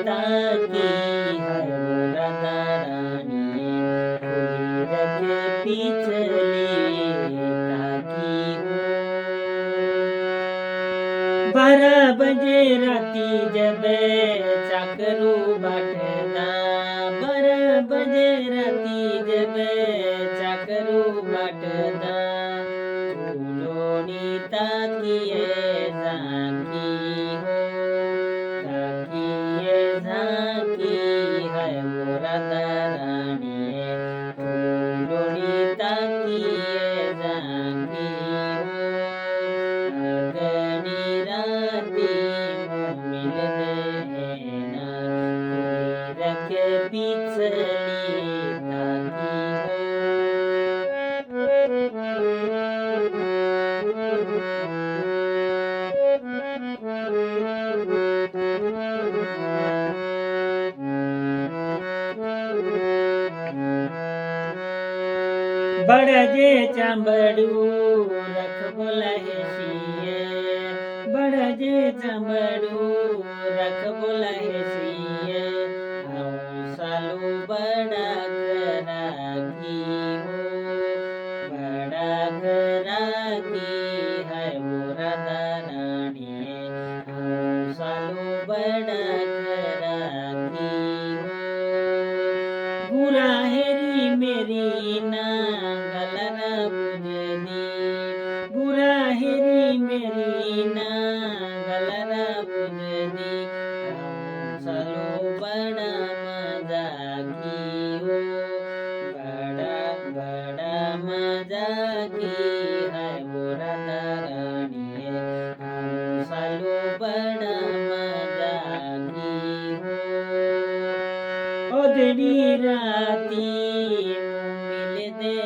ताकी है वो राधा रानी, खुली रखे पिछली ताकी हो। 12 बजे राती जब चाकरू बाटदा, 12 बजे राती जब चाकरू बाटदा, फूलोनी ताकिए झांकी हो, ताकिए झांकी है वो राधा रानी, फूलोनी ताकिए झांकी हो। अगनी राती मुँह मिलने ना, कोई रखे पिछली ताकी बड़जे चांबड़ू रख बोला है सिए, बड़जे चांबड़ू रख बोला है सिए, आऊं सालू बड़ा घराकी हो, बड़ा घराकी है वो राधा रानी, आऊं सालू बड़ा घराकी हो। बुरा हेरी मेरी ना गलन बुझदी, बुरा हेरी मेरी ना गलन बुझदी, आऊं सालो बड़ा मजाकी हो, बड़ा बड़ा मजाकी है वो राधा रानी, आऊं सालो बड़ा मजाकी हो। ओदड़ी राती मुँह मिल दे